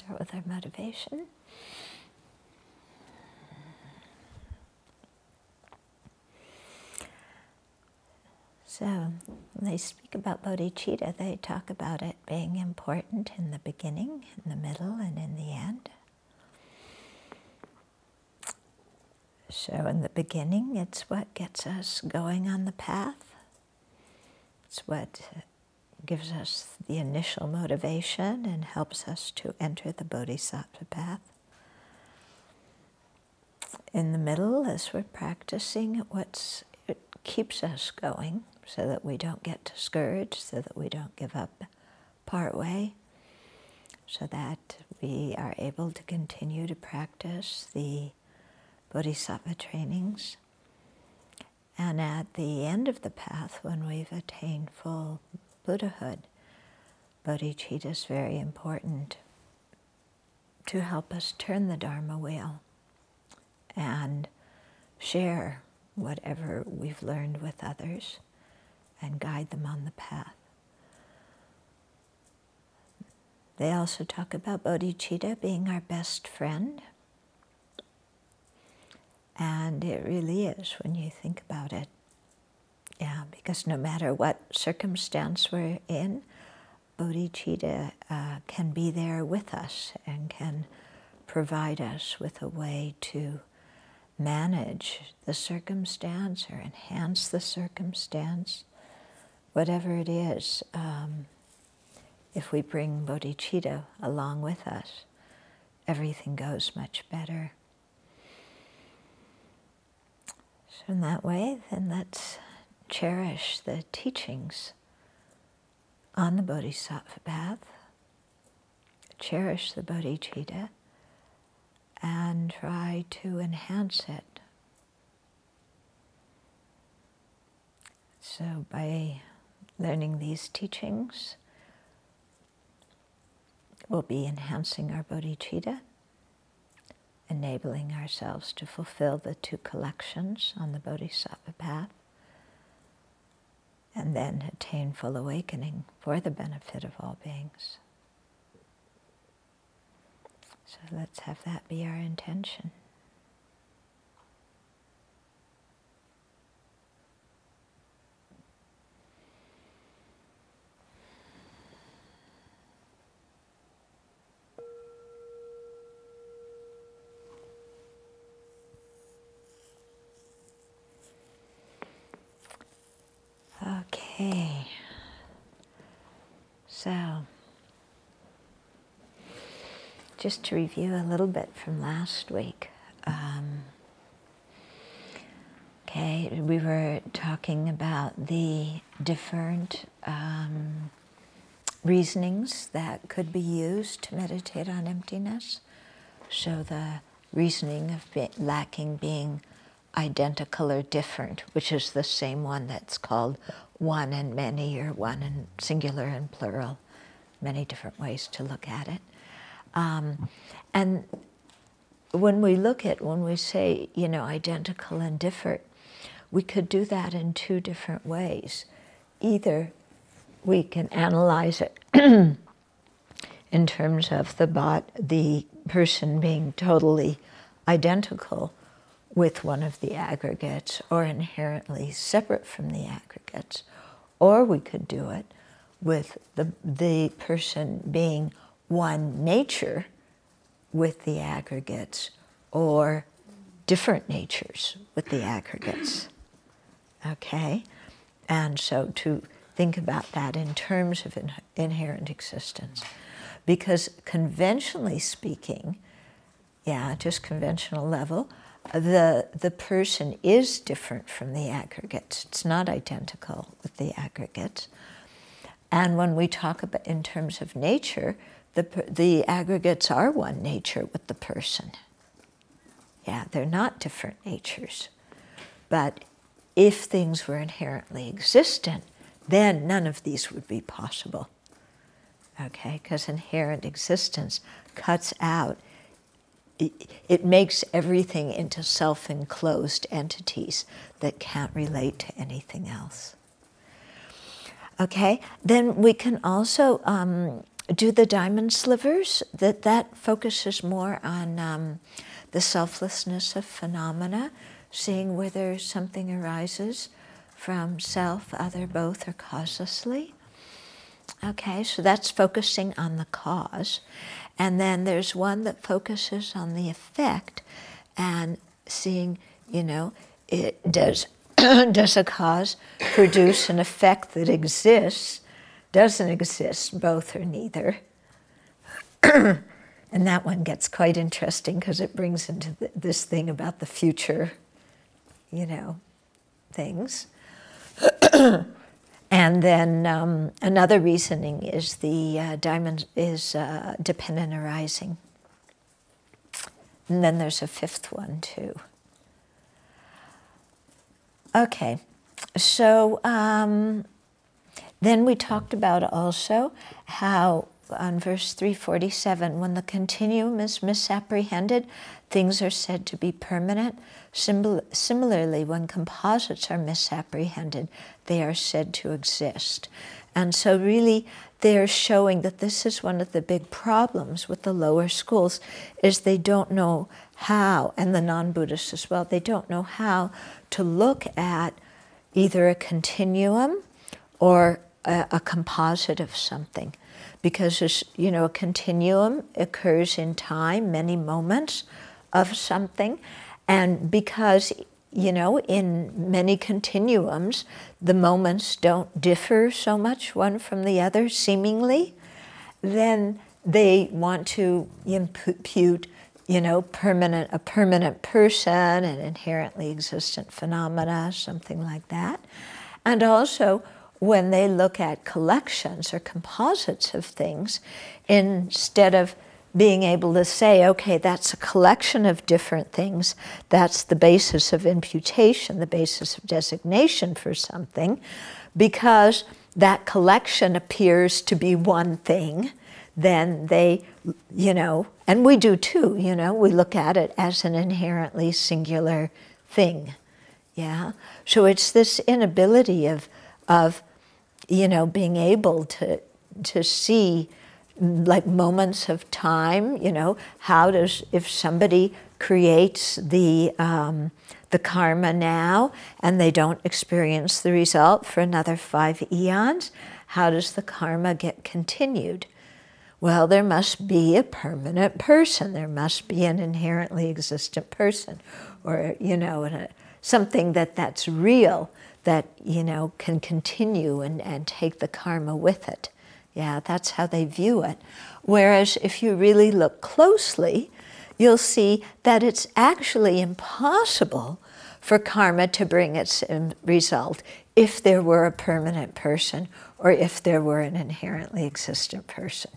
start with our motivation. So when they speak about bodhicitta, they talk about it being important in the beginning, in the middle, and in the end. So in the beginning, it's what gets us going on the path. It's what gives us the initial motivation and helps us to enter the bodhisattva path. In the middle, as we're practicing, it keeps us going so that we don't get discouraged, so that we don't give up partway, so that we are able to continue to practice the bodhisattva trainings. And at the end of the path, when we've attained full Buddhahood, bodhicitta is very important to help us turn the Dharma wheel and share whatever we've learned with others and guide them on the path. They also talk about bodhicitta being our best friend. And it really is when you think about it. Yeah, because no matter what circumstance we're in, bodhicitta can be there with us and can provide us with a way to manage the circumstance or enhance the circumstance, whatever it is. If we bring bodhicitta along with us, everything goes much better. So in that way, then let's cherish the teachings on the bodhisattva path, cherish the bodhicitta, and try to enhance it. So by learning these teachings, we'll be enhancing our bodhicitta, enabling ourselves to fulfill the 2 collections on the bodhisattva path, and then attain full awakening for the benefit of all beings. So let's have that be our intention. Okay, so just to review a little bit from last week. We were talking about the different reasonings that could be used to meditate on emptiness. So the reasoning of lacking being identical or different, which is the same one that's called one and many, or one and singular and plural, many different ways to look at it. And when we say, identical and different, we could do that in 2 different ways. Either we can analyze it in terms of the person being totally identical with one of the aggregates or inherently separate from the aggregates, or we could do it with the person being one nature with the aggregates or different natures with the aggregates. Okay? And so to think about that in terms of inherent existence. Because conventionally speaking, just conventional level, the person is different from the aggregates. It's not identical with the aggregates. And when we talk about in terms of nature, the aggregates are one nature with the person. They're not different natures. But if things were inherently existent, then none of these would be possible. Okay, because inherent existence cuts out, it makes everything into self-enclosed entities that can't relate to anything else. Okay, then we can also do the diamond slivers, that focuses more on the selflessness of phenomena, seeing whether something arises from self, other, both, or causelessly. Okay, so that's focusing on the cause. And then there's one that focuses on the effect and seeing, you know, does a cause produce an effect that exists, doesn't exist, both or neither. And that one gets quite interesting because it brings into this thing about the future, you know, things. And then another reasoning is the diamond is dependent arising. And then there's a fifth one too. Okay, so then we talked about also how on verse 347, when the continuum is misapprehended, things are said to be permanent. Similarly, when composites are misapprehended, they are said to exist. And so really, they're showing that this is one of the big problems with the lower schools, is they don't know how, and the non-Buddhists as well, they don't know how to look at either a continuum or a composite of something. Because, you know, a continuum occurs in time, many moments of something, and because, you know, in many continuums, the moments don't differ so much one from the other, seemingly, then they want to impute, you know, a permanent person, an inherently existent phenomena, something like that. And also, when they look at collections or composites of things, instead of being able to say, okay, that's a collection of different things, that's the basis of imputation, the basis of designation for something, because that collection appears to be one thing, then they, you know, and we do too, you know, we look at it as an inherently singular thing, yeah? So it's this inability of you know, being able to see like moments of time, you know, how does, if somebody creates the karma now and they don't experience the result for another 5 eons, how does the karma get continued? Well, there must be a permanent person. There must be an inherently existent person, or, you know, something that's real, that, you know, can continue and take the karma with it. Yeah, that's how they view it. Whereas if you really look closely, you'll see that it's actually impossible for karma to bring its result if there were a permanent person or if there were an inherently existent person.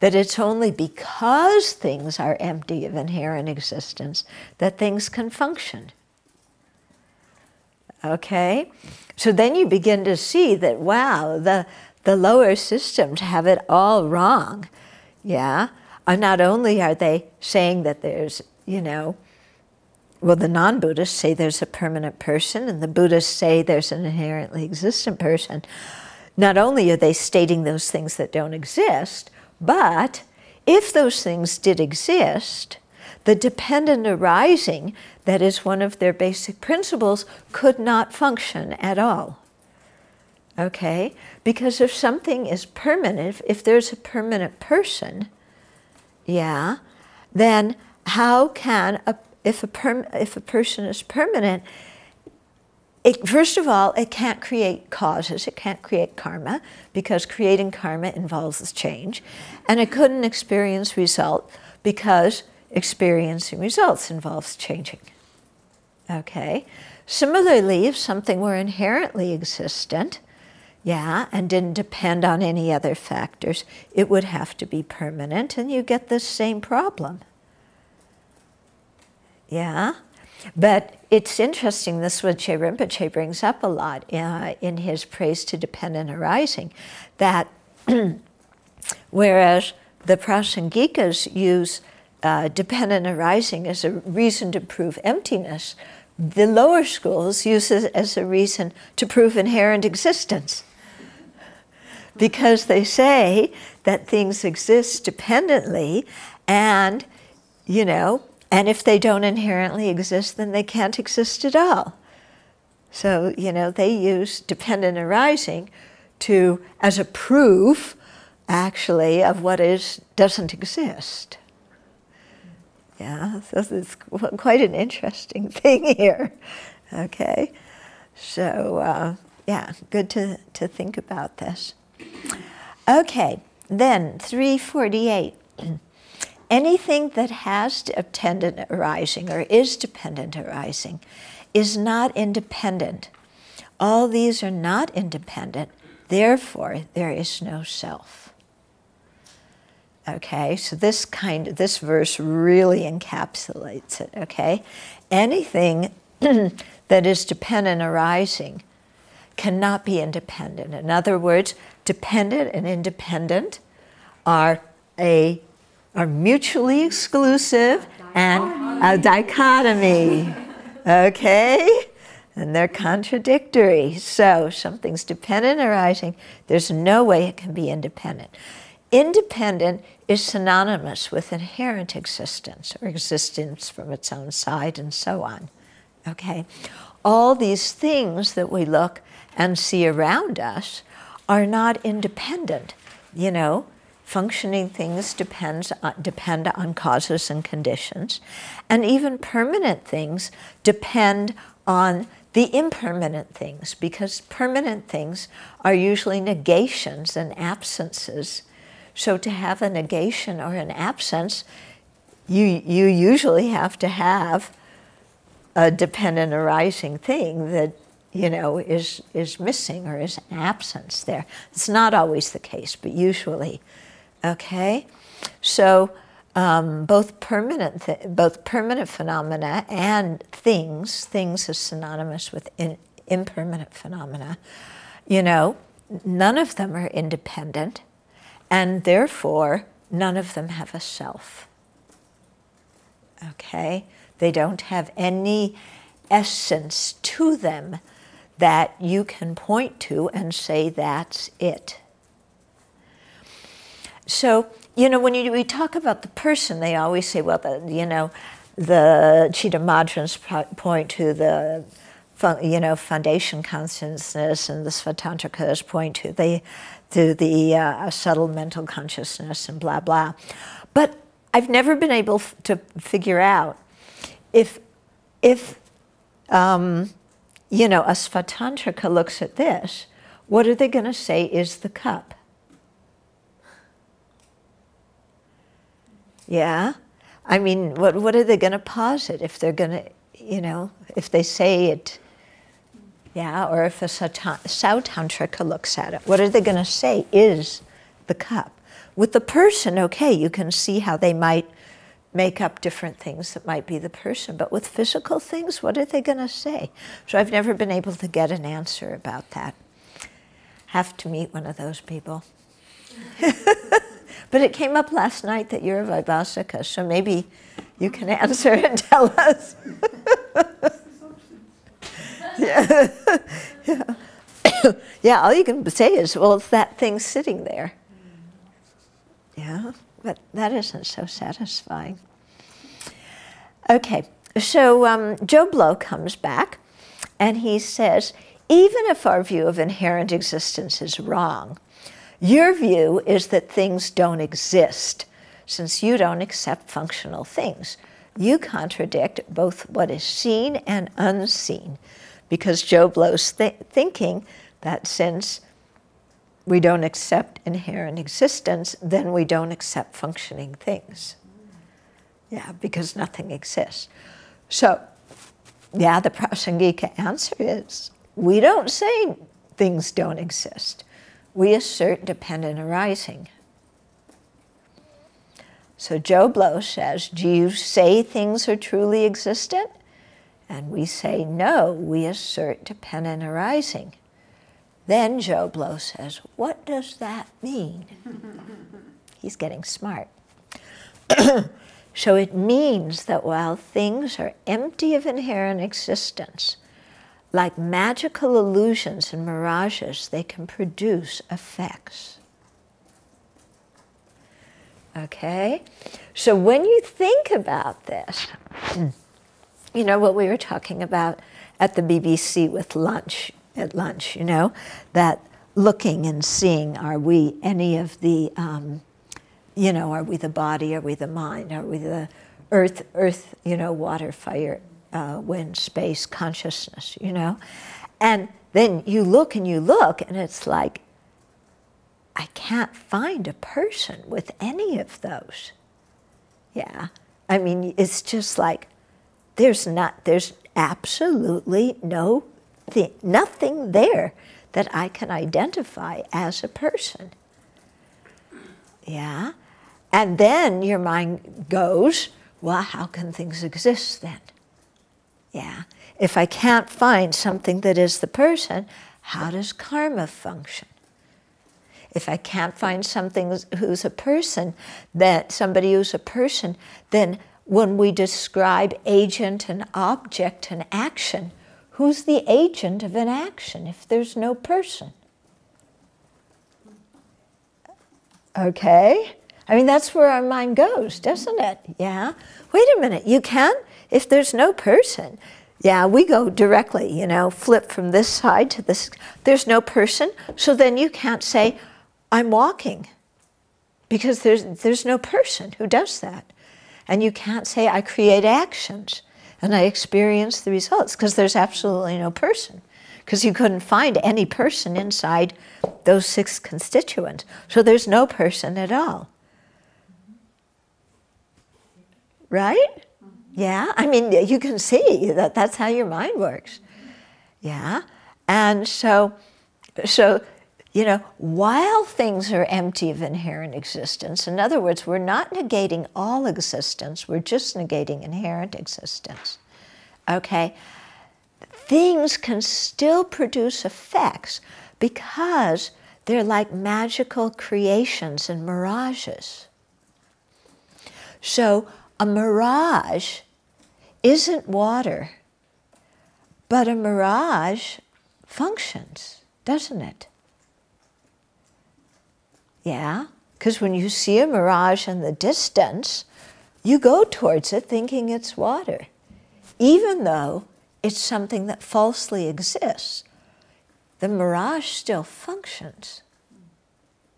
That it's only because things are empty of inherent existence that things can function. Okay? So then you begin to see that, wow, the lower systems have it all wrong. Yeah? And not only are they saying that there's, you know, well, the non-Buddhists say there's a permanent person, and the Buddhists say there's an inherently existent person. Not only are they stating those things that don't exist, but if those things did exist, the dependent arising, that is one of their basic principles, could not function at all. Okay? Because if something is permanent, if there's a permanent person, yeah, then how can, if a person is permanent, first of all, it can't create causes, it can't create karma, because creating karma involves change, and it couldn't experience result because experiencing results involves changing. Okay? Similarly, if something were inherently existent, yeah, and didn't depend on any other factors, it would have to be permanent, and you get the same problem. Yeah? But it's interesting, this is what Je Rinpoche brings up a lot in his praise to dependent arising, that whereas the Prasangikas use dependent arising as a reason to prove emptiness, the lower schools use it as a reason to prove inherent existence. because they say that things exist dependently, and, you know, and if they don't inherently exist, then they can't exist at all. So, you know, they use dependent arising as a proof, actually, of what doesn't exist. Yeah, so it's quite an interesting thing here. Okay, so yeah, good to think about this. Okay, then 348. Anything that has dependent arising or is dependent arising is not independent. All these are not independent, therefore there is no self. Okay, so this verse really encapsulates it, okay? Anything that is dependent arising cannot be independent. In other words, dependent and independent are mutually exclusive and a dichotomy, okay? And they're contradictory. So something's dependent arising, there's no way it can be independent. Independent is synonymous with inherent existence or existence from its own side and so on, okay? All these things that we look and see around us are not independent, you know? Functioning things depend on causes and conditions, and even permanent things depend on the impermanent things, because permanent things are usually negations and absences. So to have a negation or an absence, you usually have to have a dependent arising thing that, you know, is missing or is an absence there. It's not always the case, but usually. Okay, so both permanent phenomena and things is synonymous with impermanent phenomena. You know, none of them are independent, and therefore none of them have a self. Okay, they don't have any essence to them that you can point to and say that's it. So, you know, when we talk about the person, they always say, well, the Chitta-Madhyans point to the, foundation consciousness, and the Svatantrikas point to the subtle mental consciousness and blah, blah. But I've never been able to figure out if a Svatantrika looks at this, what are they going to say is the cup? Yeah, I mean, what are they going to posit if they're going to, if they say it, yeah, or if a Sautantrika looks at it, what are they going to say is the cup? With the person, okay, you can see how they might make up different things that might be the person, but with physical things, what are they going to say? So I've never been able to get an answer about that. Have to meet one of those people. But it came up last night that you're a Vaibhasika, so maybe you can answer and tell us. Yeah. Yeah. Yeah, all you can say is, well, it's that thing sitting there. Yeah, but that isn't so satisfying. Okay, so Joe Blow comes back, and he says, even if our view of inherent existence is wrong, your view is that things don't exist, since you don't accept functional things. You contradict both what is seen and unseen, because Joe Blow's thinking that since we don't accept inherent existence, then we don't accept functioning things. Yeah, because nothing exists. So, yeah, the Prasangika answer is, we don't say things don't exist. We assert dependent arising. So Joe Blow says, do you say things are truly existent? And we say, no, we assert dependent arising. Then Joe Blow says, what does that mean? He's getting smart. So it means that while things are empty of inherent existence, like magical illusions and mirages, they can produce effects. Okay? So when you think about this, you know what we were talking about at the BBC with at lunch, you know, that looking and seeing, are we any of the, you know, are we the body, are we the mind, are we the earth, you know, water, fire, wind, space, consciousness, you know? And then you look and it's like, I can't find a person with any of those. Yeah. I mean, it's just like, there's absolutely nothing there that I can identify as a person. Yeah. And then your mind goes, well, how can things exist then? Yeah. If I can't find something that is the person, how does karma function? If I can't find something who's a person, somebody who's a person, then when we describe agent and object and action, who's the agent of an action if there's no person? Okay? I mean, that's where our mind goes, doesn't it? Yeah? Wait a minute, you can? If there's no person, yeah, we go directly, you know, flip from this side to this. There's no person, so then you can't say, I'm walking, because there's no person who does that. And you can't say, I create actions and I experience the results, because there's absolutely no person, because you couldn't find any person inside those 6 constituents. So there's no person at all. Right? Yeah? I mean, you can see that that's how your mind works. Yeah? And so, you know, while things are empty of inherent existence, in other words, we're not negating all existence, we're just negating inherent existence. Okay? Things can still produce effects because they're like magical creations and mirages. So a mirage isn't water, but a mirage functions, doesn't it? Yeah, because when you see a mirage in the distance, you go towards it thinking it's water, even though it's something that falsely exists. The mirage still functions.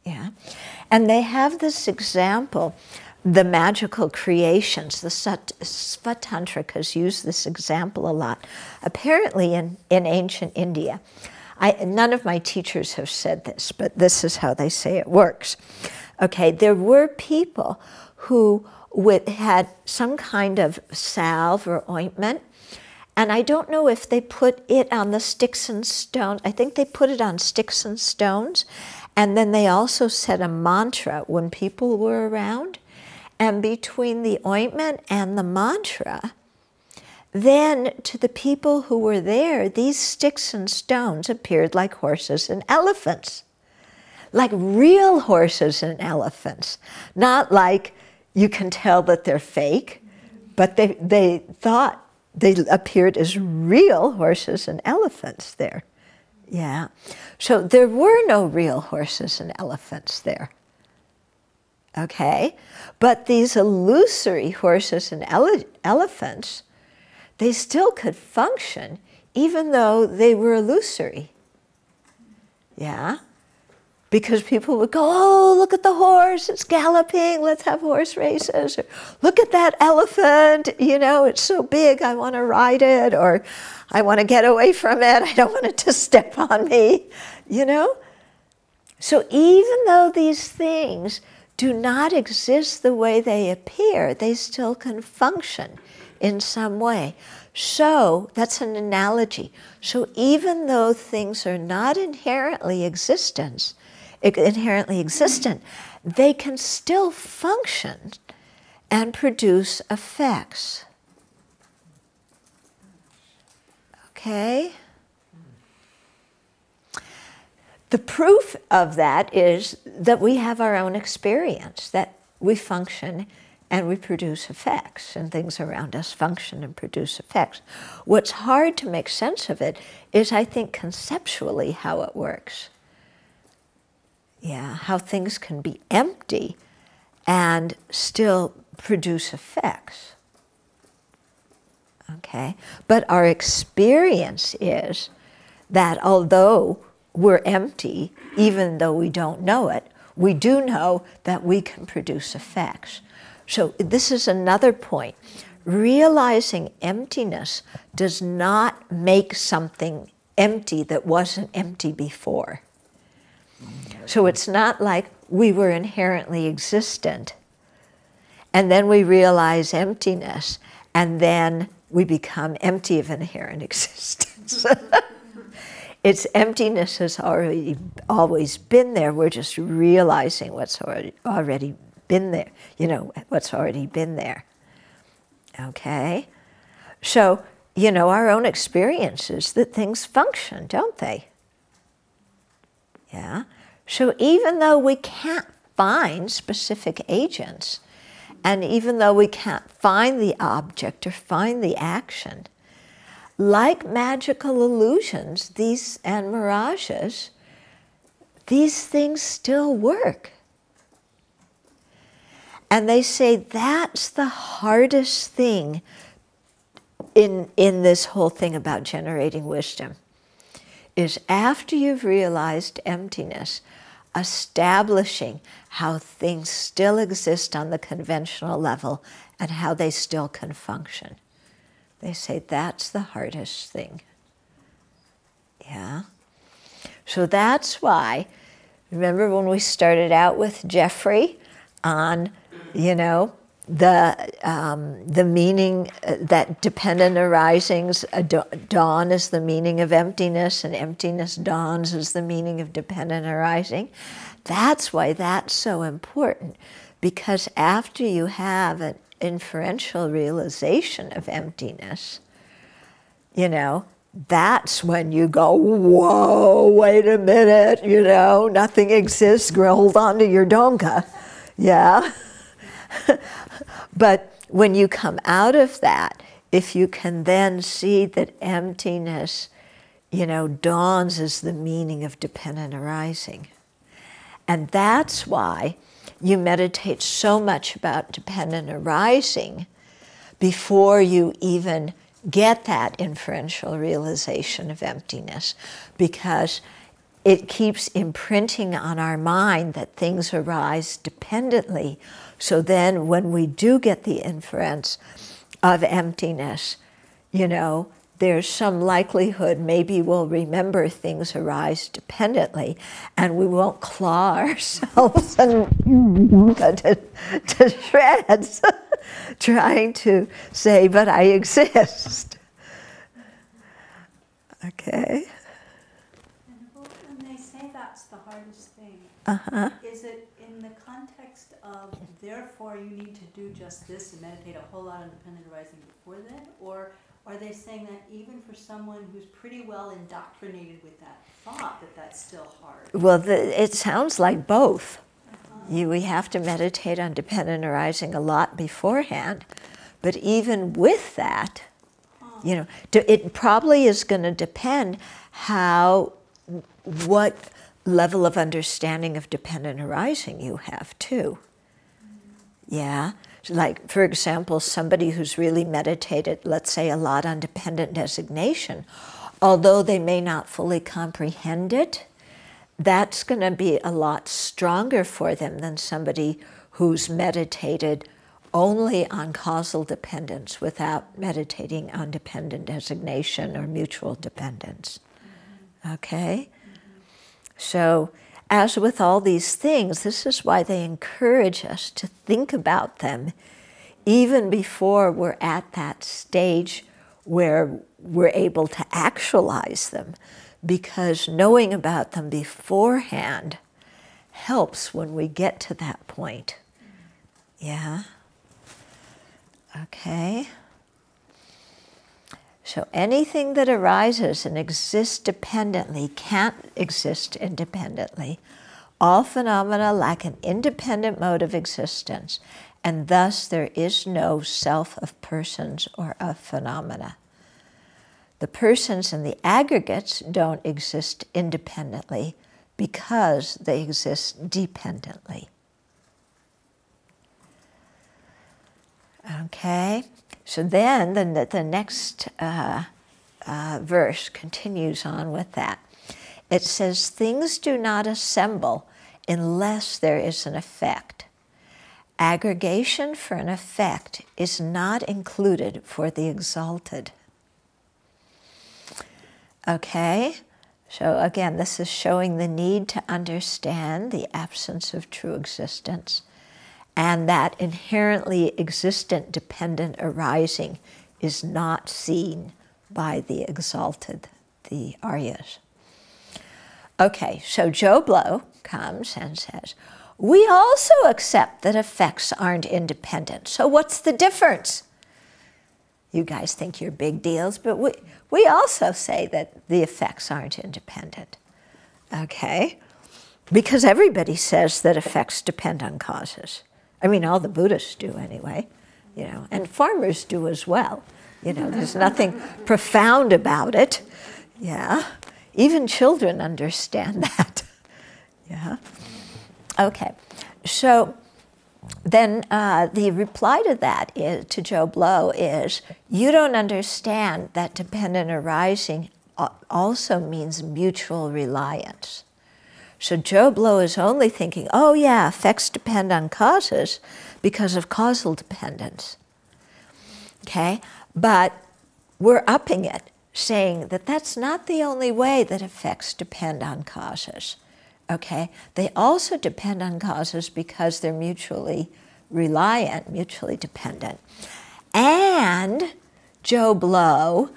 Yeah, and they have this example, the magical creations. The Svatantrikas use this example a lot. Apparently in ancient India, none of my teachers have said this, but this is how they say it works. Okay, there were people who had some kind of salve or ointment, and I don't know if they put it on the sticks and stones. I think they put it on sticks and stones, and then they also said a mantra when people were around, and between the ointment and the mantra, then to the people who were there, these sticks and stones appeared like horses and elephants. Like real horses and elephants. Not like you can tell that they're fake, but they thought they appeared as real horses and elephants there. Yeah. So there were no real horses and elephants there. Okay? But these illusory horses and elephants, they still could function even though they were illusory. Yeah? Because people would go, oh, look at the horse, it's galloping, let's have horse races. Or, look at that elephant, you know, it's so big, I want to ride it, or I want to get away from it, I don't want it to step on me, you know? So even though these things do not exist the way they appear, they still can function in some way. So that's an analogy. So even though things are not inherently existent, they can still function and produce effects. Okay? The proof of that is that we have our own experience, that we function and we produce effects, and things around us function and produce effects. What's hard to make sense of it is, I think, conceptually how it works. Yeah, how things can be empty and still produce effects. Okay? But our experience is that although we're empty, even though we don't know it, we do know that we can produce effects. So this is another point. Realizing emptiness does not make something empty that wasn't empty before. So it's not like we were inherently existent, and then we realize emptiness, and then we become empty of inherent existence. Its emptiness has always been there. We're just realizing what's already been there, what's already been there. Okay? So, our own experience is that things function, don't they? Yeah? So even though we can't find specific agents, and even though we can't find the object or find the action, like magical illusions, and mirages, these things still work. And they say that's the hardest thing in this whole thing about generating wisdom, is after you've realized emptiness, establishing how things still exist on the conventional level and how they still can function. They say that's the hardest thing. Yeah? So that's why, remember when we started out with Jeffrey on, the meaning that dependent arisings, dawn is the meaning of emptiness, and emptiness dawns is the meaning of dependent arising. That's why that's so important, because after you have an inferential realization of emptiness, that's when you go, whoa, wait a minute, nothing exists, hold on to your donka. Yeah? But when you come out of that, if you can then see that emptiness, dawns as the meaning of dependent arising. And that's why you meditate so much about dependent arising before you even get that inferential realization of emptiness, because it keeps imprinting on our mind that things arise dependently. So then when we do get the inference of emptiness, there's some likelihood maybe we'll remember things arise dependently, and we won't claw ourselves to shreds trying to say, but I exist. Okay? When they say that's the hardest thing, is it in the context of, therefore you need to do just this and meditate a whole lot on dependent arising before then? Or are they saying that even for someone who's pretty well indoctrinated with that thought, that's still hard? Well, it sounds like both. We have to meditate on dependent arising a lot beforehand, but even with that, it probably is going to depend what level of understanding of dependent arising you have too. Yeah? Like, for example, somebody who's really meditated, let's say, a lot on dependent designation, although they may not fully comprehend it, that's going to be a lot stronger for them than somebody who's meditated only on causal dependence without meditating on dependent designation or mutual dependence. Okay? So, as with all these things, this is why they encourage us to think about them even before we're at that stage where we're able to actualize them, because knowing about them beforehand helps when we get to that point. Yeah? Okay. So anything that arises and exists dependently can't exist independently. All phenomena lack an independent mode of existence, and thus there is no self of persons or of phenomena. The persons and the aggregates don't exist independently because they exist dependently. Okay, so then the next verse continues on with that. It says, things do not assemble unless there is an effect. Aggregation for an effect is not included for the exalted. Okay, so again, this is showing the need to understand the absence of true existence, and that inherently existent dependent arising is not seen by the exalted, the Aryas. Okay, so Joe Blow comes and says, we also accept that effects aren't independent. So what's the difference? You guys think you're big deals, but we also say that the effects aren't independent. Okay? Because everybody says that effects depend on causes. I mean, all the Buddhists do anyway, you know, and farmers do as well. You know, there's nothing profound about it. Yeah. Even children understand that. Yeah. Okay. So then the reply to that is, to Joe Blow is, you don't understand that dependent arising also means mutual reliance. So Joe Blow is only thinking, oh yeah, effects depend on causes because of causal dependence. Okay? But we're upping it, saying that that's not the only way that effects depend on causes. Okay? They also depend on causes because they're mutually reliant, mutually dependent. And Joe Blow,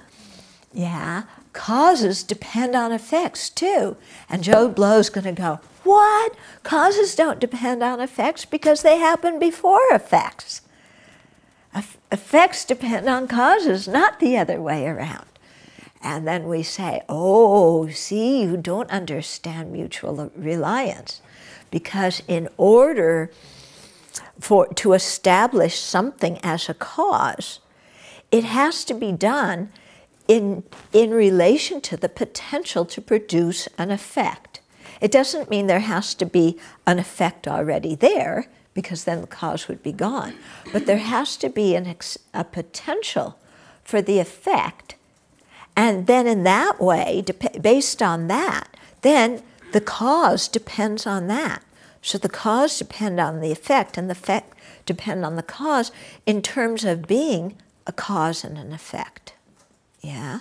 yeah, causes depend on effects too. And Joe Blow's going to go, what? Causes don't depend on effects because they happen before effects. Effects depend on causes, not the other way around. And then we say, oh, see, you don't understand mutual reliance. Because in order to establish something as a cause, it has to be done in relation to the potential to produce an effect. It doesn't mean there has to be an effect already there, because then the cause would be gone. But there has to be a potential for the effect. And then in that way, based on that, then the cause depends on that. So the cause depends on the effect, and the effect depends on the cause in terms of being a cause and an effect. Yeah?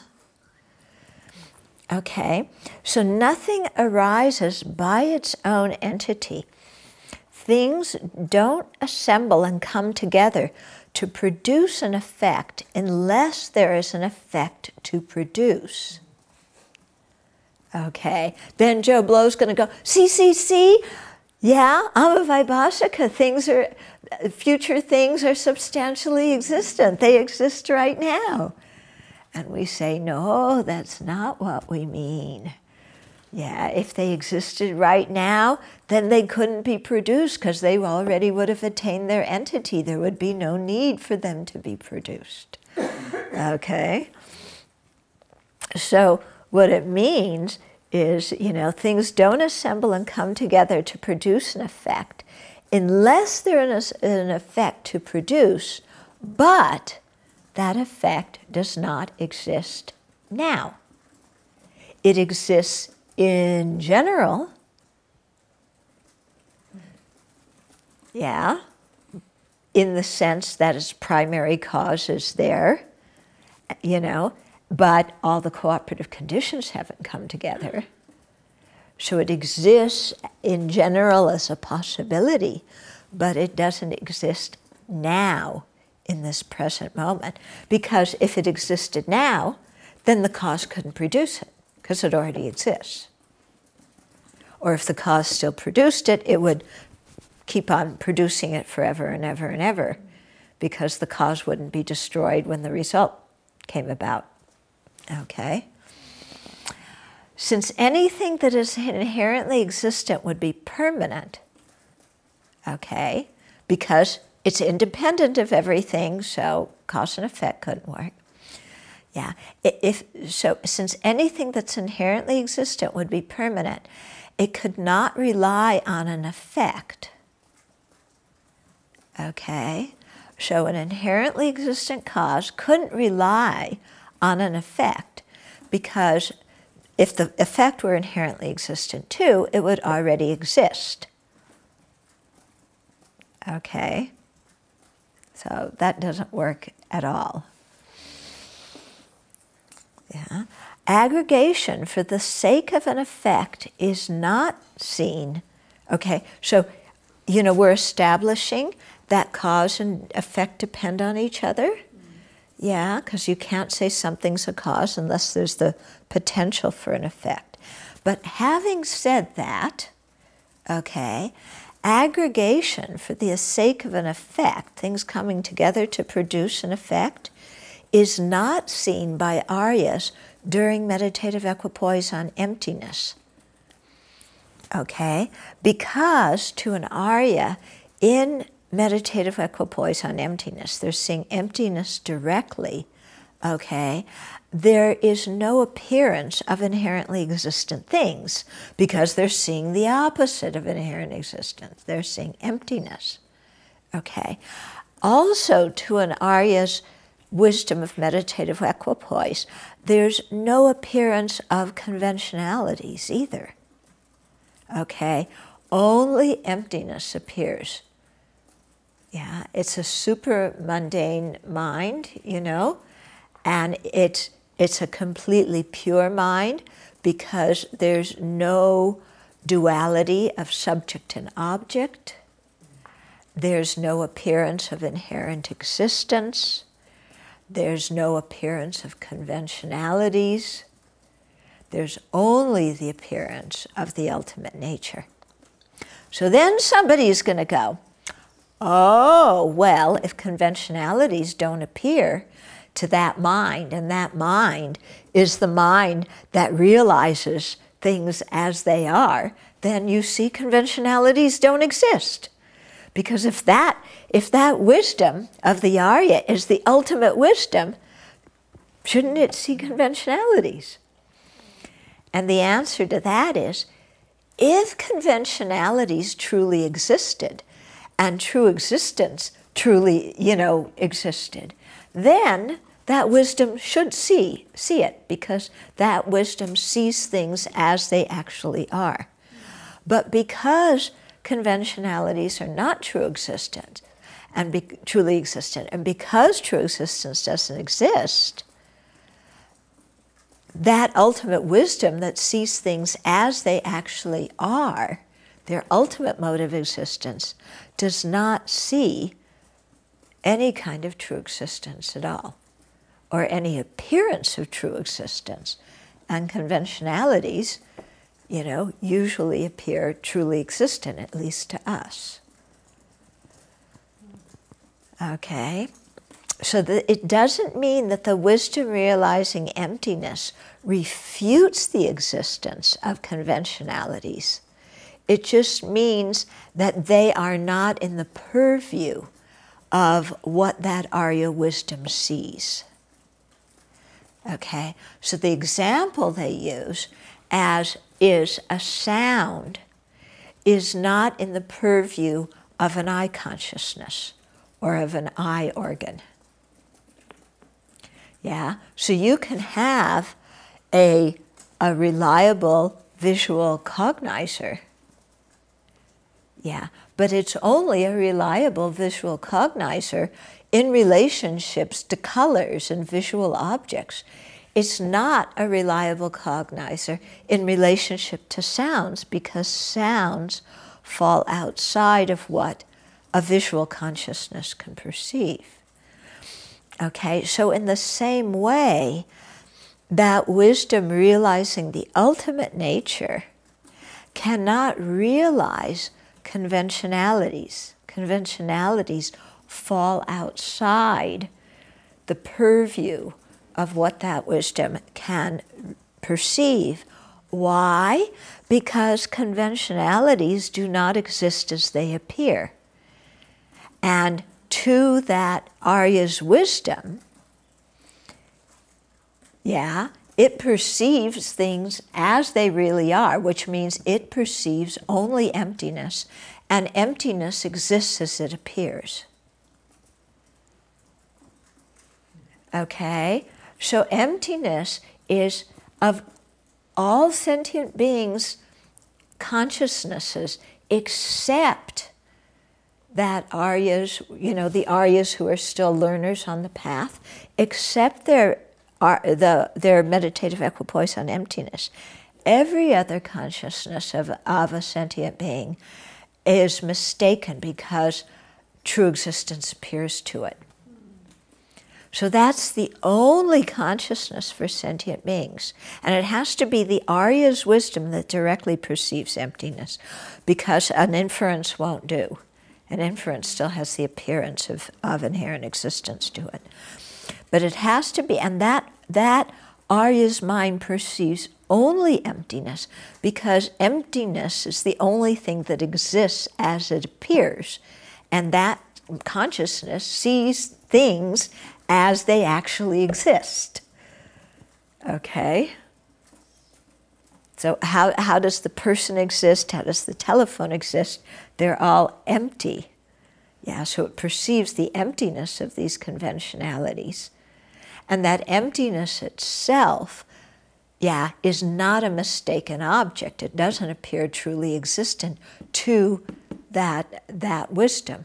Okay, so nothing arises by its own entity. Things don't assemble and come together to produce an effect unless there is an effect to produce. Okay, then Joe Blow's going to go, see, yeah, Amavibhasika, future things are substantially existent. They exist right now. And we say, no, that's not what we mean. Yeah, if they existed right now, then they couldn't be produced because they already would have attained their entity. There would be no need for them to be produced. Okay? So what it means is, you know, things don't assemble and come together to produce an effect unless there is an effect to produce, but that effect does not exist now. It exists in general, yeah, in the sense that its primary cause is there, you know, but all the cooperative conditions haven't come together. So it exists in general as a possibility, but it doesn't exist now in this present moment. Because if it existed now, then the cause couldn't produce it, because it already exists. Or if the cause still produced it, it would keep on producing it forever and ever and ever, because the cause wouldn't be destroyed when the result came about. Okay? Since anything that is inherently existent would be permanent, okay, because it's independent of everything, so cause and effect couldn't work. Yeah, since anything that's inherently existent would be permanent, it could not rely on an effect. Okay, so an inherently existent cause couldn't rely on an effect, because if the effect were inherently existent too, it would already exist. Okay, so that doesn't work at all. Yeah. Aggregation for the sake of an effect is not seen. Okay, so, we're establishing that cause and effect depend on each other. Yeah, because you can't say something's a cause unless there's the potential for an effect. But having said that, okay, aggregation for the sake of an effect, things coming together to produce an effect, is not seen by Aryas during meditative equipoise on emptiness. Okay? Because to an Arya, in meditative equipoise on emptiness, they're seeing emptiness directly, okay? There is no appearance of inherently existent things, because they're seeing the opposite of inherent existence. They're seeing emptiness, okay? Also, to an Arya's wisdom of meditative equipoise, there's no appearance of conventionalities either. Okay? Only emptiness appears. Yeah, it's a super mundane mind, and it's a completely pure mind because there's no duality of subject and object. There's no appearance of inherent existence. There's no appearance of conventionalities. There's only the appearance of the ultimate nature. So then somebody's going to go, oh, well, if conventionalities don't appear to that mind, and that mind is the mind that realizes things as they are, then you see conventionalities don't exist. Because if that wisdom of the Arya is the ultimate wisdom, shouldn't it see conventionalities? And the answer to that is, if conventionalities truly existed, and true existence truly, existed, then that wisdom should see it, because that wisdom sees things as they actually are. But because conventionalities are not true existence, and truly existent, and because true existence doesn't exist, that ultimate wisdom that sees things as they actually are, their ultimate mode of existence, does not see any kind of true existence at all, or any appearance of true existence. And conventionalities, usually appear truly existent, at least to us. Okay? So it doesn't mean that the wisdom realizing emptiness refutes the existence of conventionalities. It just means that they are not in the purview of what that Arya wisdom sees. Okay? So the example they use as is a sound is not in the purview of an eye consciousness or of an eye organ. Yeah? So you can have a reliable visual cognizer. Yeah, but it's only a reliable visual cognizer in relationships to colors and visual objects. It's not a reliable cognizer in relationship to sounds, because sounds fall outside of what a visual consciousness can perceive. Okay, so in the same way, that wisdom realizing the ultimate nature cannot realize conventionalities. Conventionalities fall outside the purview of what that wisdom can perceive. Why? Because conventionalities do not exist as they appear. And to that Arya's wisdom, yeah, it perceives things as they really are, which means it perceives only emptiness, and emptiness exists as it appears. Okay? So emptiness is, of all sentient beings' consciousnesses, except that Aryas, the Aryas who are still learners on the path, except their meditative equipoise on emptiness. Every other consciousness of a sentient being is mistaken because true existence appears to it. So that's the only consciousness for sentient beings. And it has to be the Arya's wisdom that directly perceives emptiness, because an inference won't do. An inference still has the appearance of inherent existence to it. But it has to be, and that Arya's mind perceives only emptiness, because emptiness is the only thing that exists as it appears. And that consciousness sees things as they actually exist. Okay? So how does the person exist? How does the telephone exist? They're all empty. Yeah, so it perceives the emptiness of these conventionalities. And that emptiness itself, yeah, is not a mistaken object. It doesn't appear truly existent to that wisdom.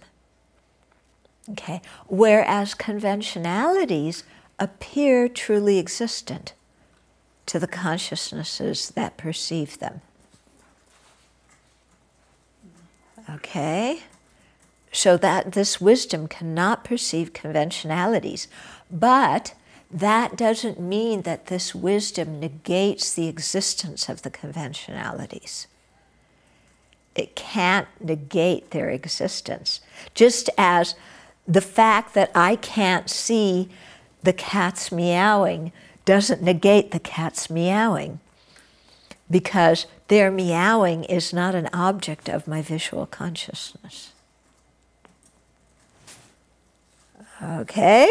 Okay? Whereas conventionalities appear truly existent to the consciousnesses that perceive them. Okay? So that this wisdom cannot perceive conventionalities, but that doesn't mean that this wisdom negates the existence of the conventionalities. It can't negate their existence. Just as the fact that I can't see the cats meowing doesn't negate the cats meowing, because their meowing is not an object of my visual consciousness. Okay?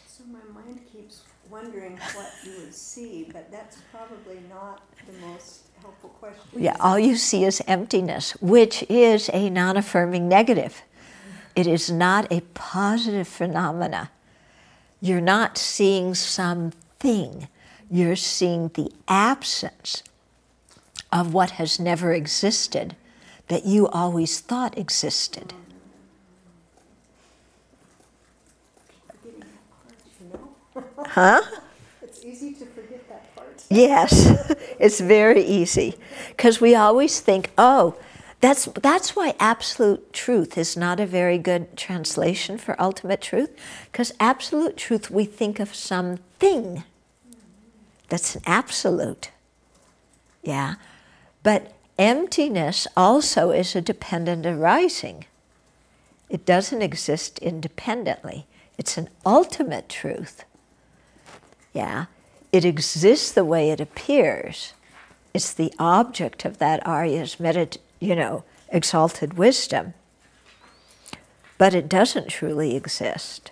So my mind keeps wondering what you would see, but that's probably not the most helpful question. Yeah, all you see is emptiness, which is a non-affirming negative. It is not a positive phenomena. You're not seeing something. You're seeing the absence of what has never existed that you always thought existed. Forgetting that part, Huh? It's easy to forget that part. Yes, it's very easy. Because we always think, oh, that's why absolute truth is not a very good translation for ultimate truth. Because absolute truth, we think of something that's an absolute. Yeah. But emptiness also is a dependent arising. It doesn't exist independently. It's an ultimate truth. Yeah. It exists the way it appears. It's the object of that Arya's exalted wisdom. But it doesn't truly exist.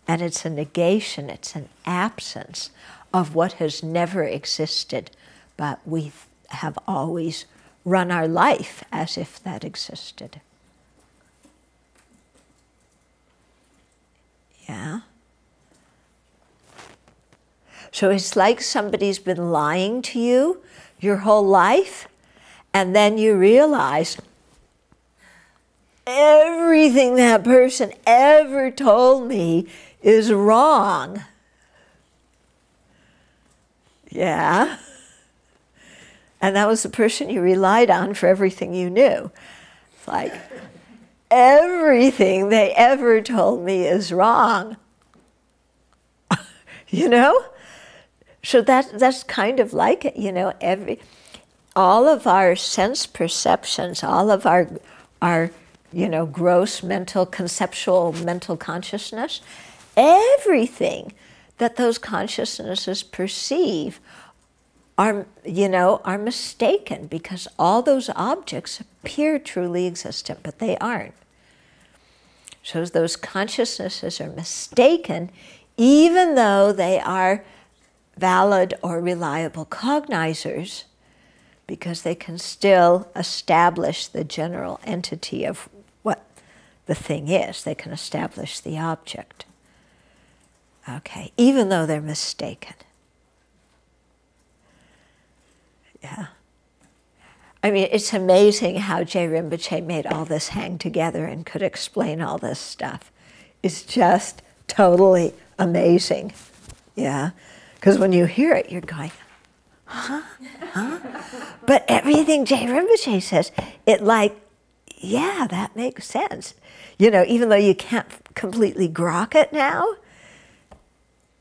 And it's a negation, it's an absence of what has never existed, but we have always run our life as if that existed. Yeah? So it's like somebody's been lying to you your whole life, and then you realize everything that person ever told me is wrong. Yeah? And that was the person you relied on for everything you knew. It's like, everything they ever told me is wrong. You know? So that's kind of like it, all of our sense perceptions, all of our gross conceptual mental consciousness, everything that those consciousnesses perceive are, you know, are mistaken, because all those objects appear truly existent, but they aren't. So those consciousnesses are mistaken, even though they are valid or reliable cognizers, because they can still establish the general entity of what the thing is. They can establish the object. Okay, even though they're mistaken. Yeah. I mean, it's amazing how J. Rinpoche made all this hang together and could explain all this stuff. It's just totally amazing. Yeah. Because when you hear it, you're going, huh? Huh? But everything J. Rinpoche says, it like, yeah, that makes sense. You know, even though you can't completely grok it now,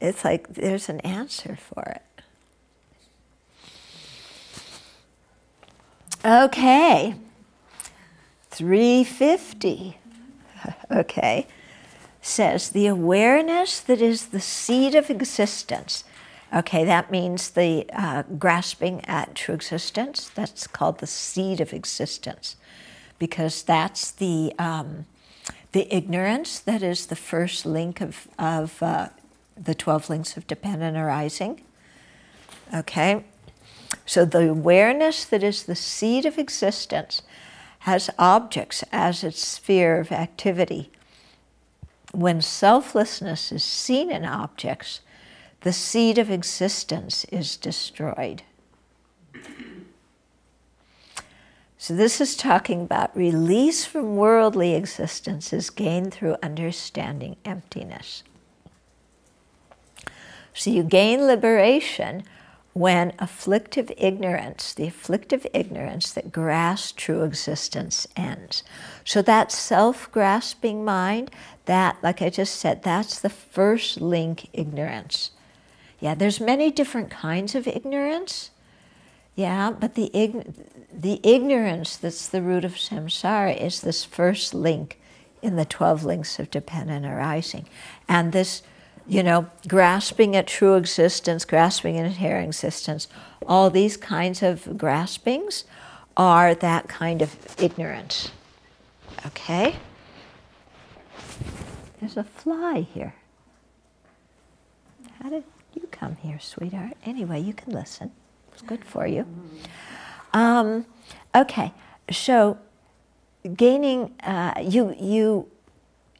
it's like there's an answer for it. Okay, 350, okay, says the awareness that is the seed of existence. Okay, that means the grasping at true existence. That's called the seed of existence, because that's the ignorance that is the first link of the 12 links of dependent arising. Okay. So the awareness that is the seed of existence has objects as its sphere of activity. When selflessness is seen in objects, the seed of existence is destroyed. So this is talking about release from worldly existence is gained through understanding emptiness. So you gain liberation when afflictive ignorance, the afflictive ignorance that grasps true existence, ends. So that self-grasping mind, that, like I just said, that's the first link ignorance. Yeah, there's many different kinds of ignorance. Yeah, but the ignorance that's the root of samsara is this first link in the 12 links of dependent arising. And this, you know, grasping at true existence, grasping at inherent existence, all these kinds of graspings are that kind of ignorance. Okay? There's a fly here. How did you come here, sweetheart? Anyway, you can listen. It's good for you. Okay, so gaining, you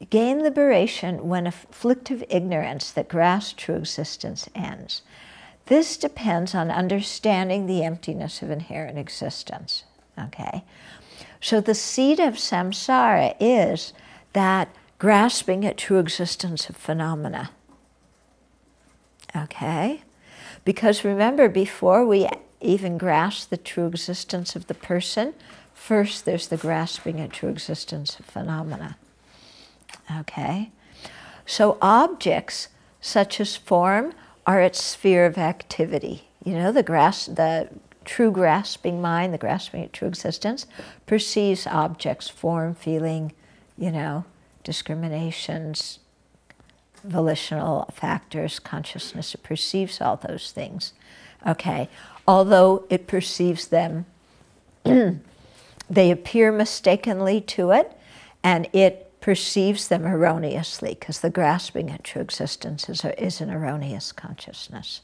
gain liberation when afflictive ignorance that grasps true existence ends. This depends on understanding the emptiness of inherent existence. Okay? So the seed of samsara is that grasping at true existence of phenomena. Okay? Because remember, before we even grasp the true existence of the person, first there's the grasping at true existence of phenomena. Okay? So objects such as form are its sphere of activity. You know, the true grasping mind, the grasping at true existence, perceives objects, form, feeling, you know, discriminations, volitional factors, consciousness. It perceives all those things. Okay? Although it perceives them, they appear mistakenly to it, and it perceives them erroneously, because the grasping at true existence is an erroneous consciousness.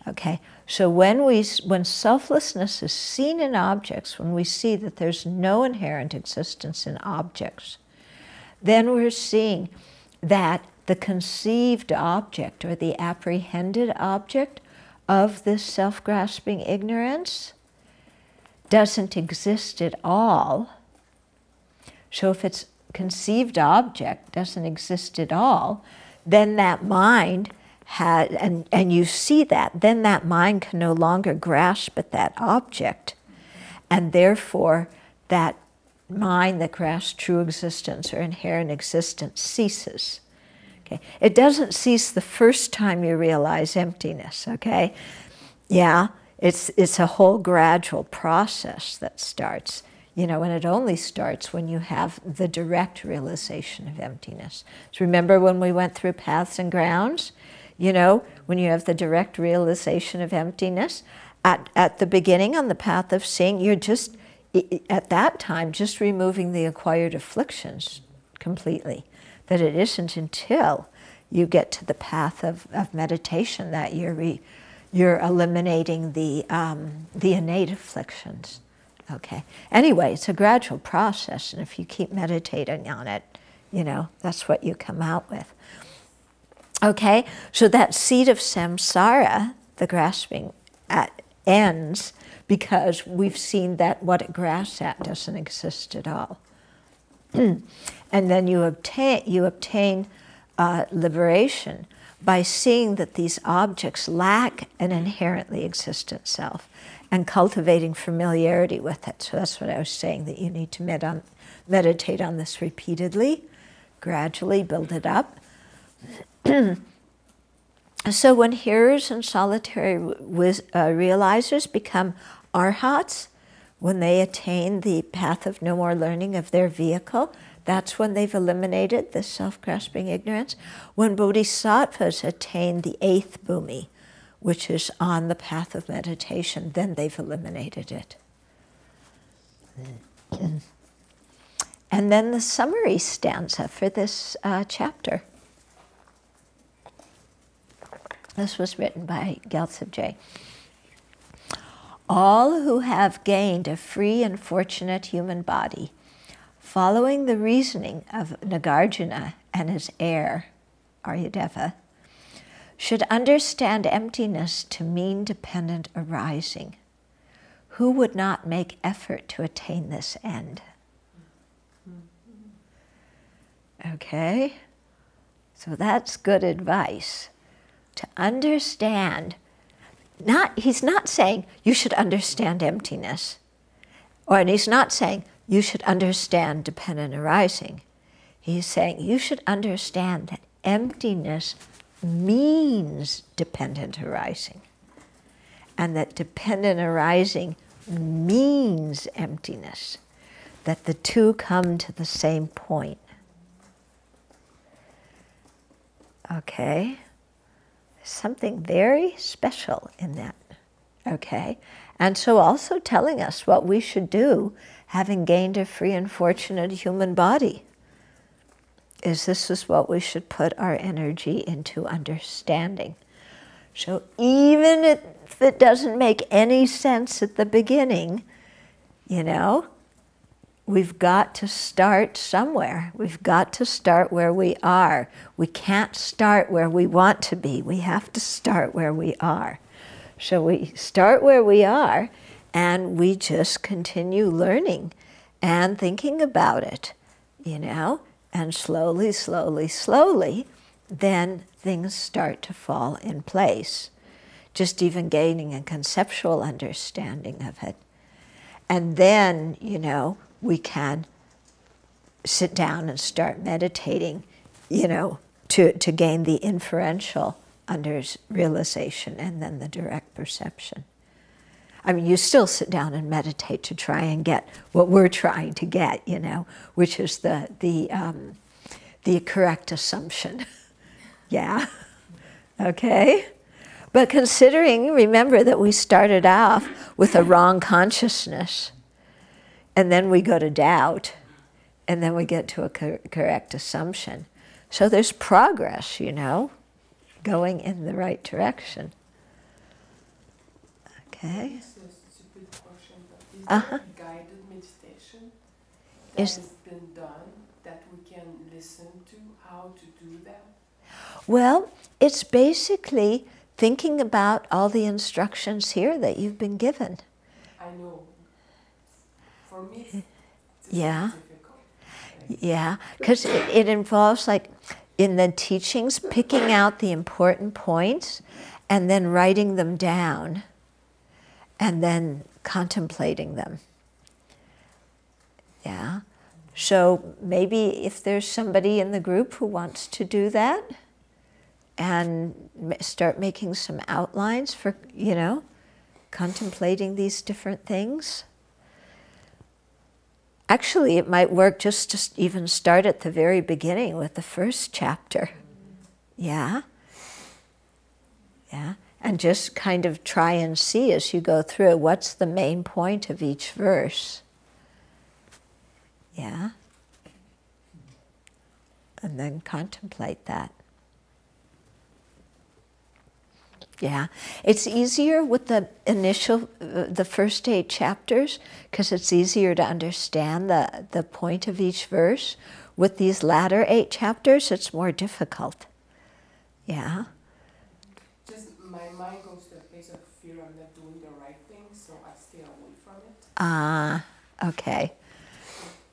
Okay, so when selflessness is seen in objects, when we see that there's no inherent existence in objects, then we're seeing that the conceived object or the apprehended object of this self-grasping ignorance doesn't exist at all. So if its conceived object doesn't exist at all, then that mind had, and you see that, then that mind can no longer grasp at that object, and therefore that mind that grasps true existence or inherent existence ceases. Okay? It doesn't cease the first time you realize emptiness, okay? Yeah, it's a whole gradual process that starts. You know, and it only starts when you have the direct realization of emptiness. So remember when we went through paths and grounds? You know, when you have the direct realization of emptiness, at the beginning on the path of seeing, you're just, at that time, just removing the acquired afflictions completely. That it isn't until you get to the path of meditation that you're eliminating the innate afflictions. Okay. Anyway, it's a gradual process, and if you keep meditating on it, you know, that's what you come out with. Okay, so that seed of samsara, the grasping ends because we've seen that what it grasps at doesn't exist at all. And then you obtain liberation by seeing that these objects lack an inherently existent self and cultivating familiarity with it. So that's what I was saying, that you need to meditate on this repeatedly, gradually build it up. So when hearers and solitary realizers become arhats, when they attain the path of no more learning of their vehicle, that's when they've eliminated the self-grasping ignorance. When bodhisattvas attain the 8th bhumi, which is on the path of meditation, then they've eliminated it. And then the summary stanza for this chapter. This was written by Gyaltsab. All who have gained a free and fortunate human body, following the reasoning of Nagarjuna and his heir, Aryadeva, should understand emptiness to mean dependent arising. Who would not make effort to attain this end? Okay, so that's good advice. To understand, he's not saying you should understand emptiness, and he's not saying you should understand dependent arising. He's saying you should understand that emptiness means dependent arising, and that dependent arising means emptiness, that the two come to the same point. Okay? Something very special in that, okay? And so also telling us what we should do, having gained a free and fortunate human body, is this is what we should put our energy into understanding. So even if it doesn't make any sense at the beginning, you know, we've got to start somewhere. We've got to start where we are. We can't start where we want to be. We have to start where we are. So we start where we are, and we just continue learning and thinking about it, you know, and slowly, slowly, slowly, then things start to fall in place. Just even gaining a conceptual understanding of it. And then, you know, we can sit down and start meditating, you know, to gain the inferential realization and then the direct perception. I mean, you still sit down and meditate to try and get what we're trying to get, you know, which is the correct assumption. Yeah? Okay? But considering, remember that we started off with a wrong consciousness, and then we go to doubt, and then we get to a correct assumption. So there's progress, you know, going in the right direction. Okay. This is a stupid question, but is there a guided meditation that has been done that we can listen to how to do that? Well, it's basically thinking about all the instructions here that you've been given. I know. For me, it's yeah. difficult. Yeah, because it involves, like, in the teachings, picking out the important points and then writing them down and then contemplating them. Yeah. So maybe if there's somebody in the group who wants to do that and start making some outlines for, you know, contemplating these different things. Actually, it might work just to even start at the very beginning with the first chapter. Yeah? Yeah? And just kind of try and see as you go through what's the main point of each verse. Yeah? And then contemplate that. Yeah, it's easier with the initial, the first 8 chapters, because it's easier to understand the point of each verse. With these latter 8 chapters, it's more difficult. Yeah. Just my mind goes to a place of fear I'm not doing the right thing, so I stay away from it. Ah, okay.